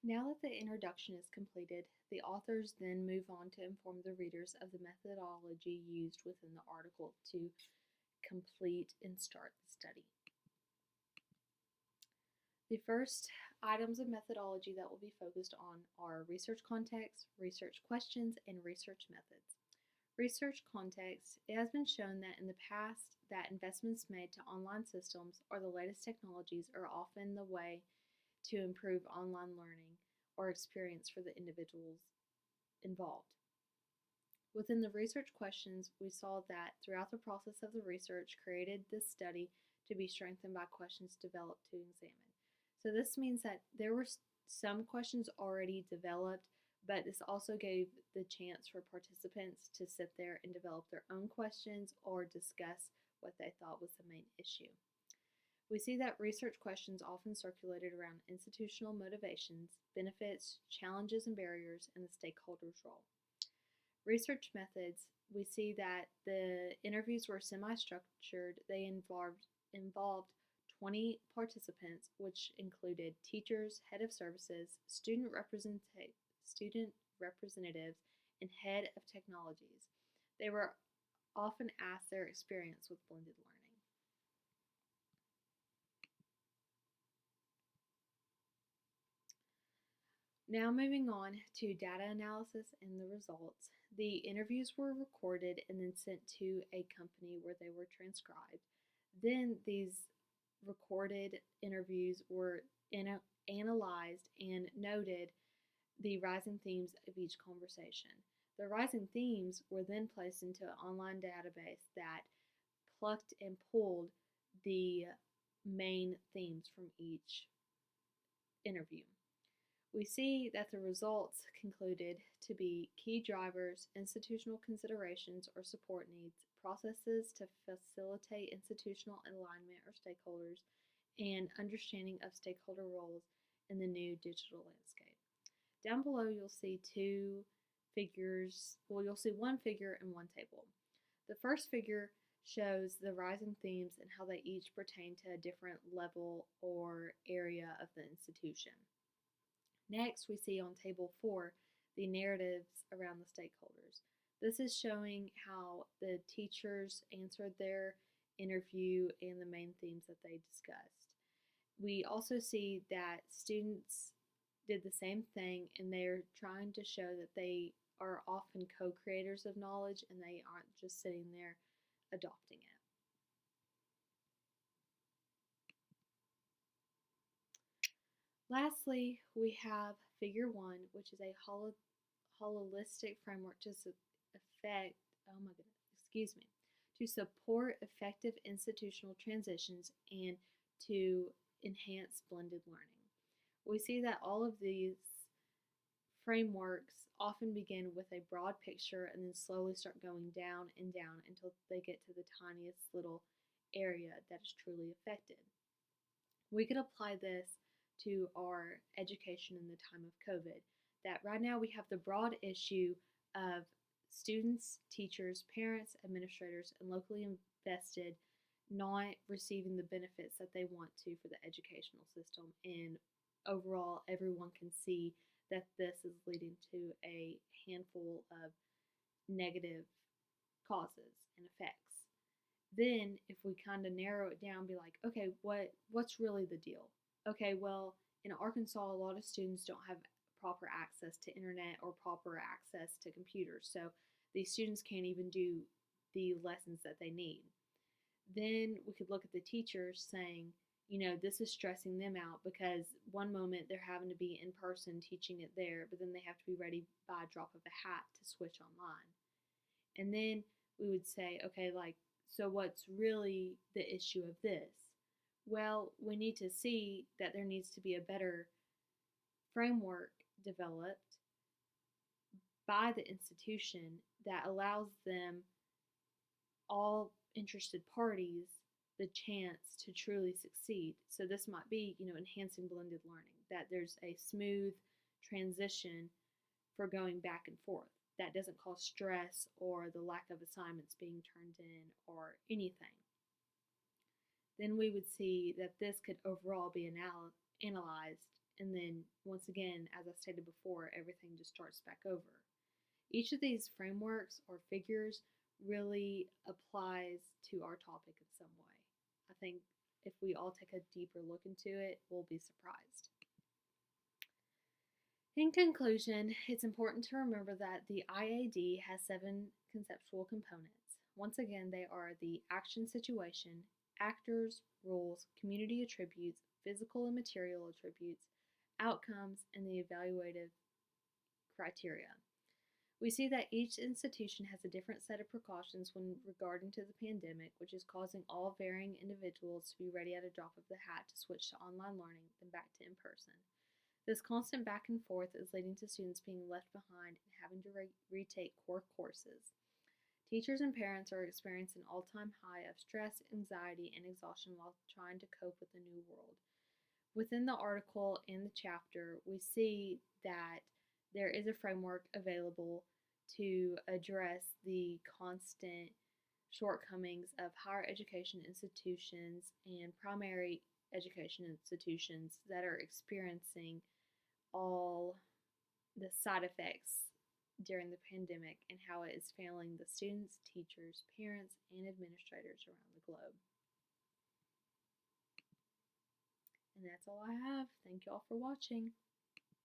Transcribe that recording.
Now that the introduction is completed, the authors then move on to inform the readers of the methodology used within the article to complete and start the study. The first items of methodology that will be focused on are research context, research questions, and research methods. Research context, it has been shown that in the past that investments made to online systems or the latest technologies are often the way to improve online learning or experience for the individuals involved. Within the research questions, we saw that throughout the process of the research created this study to be strengthened by questions developed to examine. So this means that there were some questions already developed, but this also gave the chance for participants to sit there and develop their own questions or discuss what they thought was the main issue. We see that research questions often circulated around institutional motivations, benefits, challenges and barriers, and the stakeholders' role. Research methods, we see that the interviews were semi-structured. They involved 20 participants, which included teachers, head of services, student representatives, and head of technologies. They were often asked their experience with blended learning. Now moving on to data analysis and the results. The interviews were recorded and then sent to a company where they were transcribed. Then these recorded interviews were analyzed and noted the rising themes of each conversation. The rising themes were then placed into an online database that plucked and pulled the main themes from each interview. We see that the results concluded to be key drivers, institutional considerations or support needs, processes to facilitate institutional alignment or stakeholders, and understanding of stakeholder roles in the new digital landscape. Down below, you'll see two figures. Well, you'll see one figure and one table. The first figure shows the rising themes and how they each pertain to a different level or area of the institution. Next, we see on table 4 the narratives around the stakeholders. This is showing how the teachers answered their interview and the main themes that they discussed. We also see that students did the same thing, and they're trying to show that they are often co-creators of knowledge and they aren't just sitting there adopting it. Lastly, we have figure 1, which is a holistic framework to to support effective institutional transitions and to enhance blended learning. We see that all of these frameworks often begin with a broad picture and then slowly start going down and down until they get to the tiniest little area that is truly affected. We could apply this to our education in the time of COVID. That right now we have the broad issue of students, teachers, parents, administrators, and locally invested not receiving the benefits that they want to for the educational system. And overall, everyone can see that this is leading to a handful of negative causes and effects. Then, if we kind of narrow it down, be like, okay, what's really the deal? Okay, well, in Arkansas, a lot of students don't have proper access to internet or proper access to computers, so these students can't even do the lessons that they need. Then we could look at the teachers saying, this is stressing them out because one moment they're having to be in person teaching it there, but then they have to be ready by a drop of a hat to switch online. And then we would say, okay, so what's really the issue of this? Well, we need to see that there needs to be a better framework developed by the institution that allows them, all interested parties, the chance to truly succeed. So this might be, enhancing blended learning, that there's a smooth transition for going back and forth. That doesn't cause stress or the lack of assignments being turned in or anything. Then we would see that this could overall be analyzed And then, once again, as I stated before, everything just starts back over. Each of these frameworks or figures really applies to our topic in some way. I think if we all take a deeper look into it, we'll be surprised. In conclusion, it's important to remember that the IAD has 7 conceptual components. Once again, they are the action situation, actors, rules, community attributes, physical and material attributes, outcomes, and the evaluative criteria. We see that each institution has a different set of precautions when regarding to the pandemic, which is causing all varying individuals to be ready at a drop of the hat to switch to online learning then back to in-person. This constant back and forth is leading to students being left behind and having to retake core courses. Teachers and parents are experiencing an all-time high of stress, anxiety, and exhaustion while trying to cope with the new world. Within the article and the chapter, we see that there is a framework available to address the constant shortcomings of higher education institutions and primary education institutions that are experiencing all the side effects during the pandemic and how it is failing the students, teachers, parents, and administrators around the globe. And that's all I have. Thank you all for watching.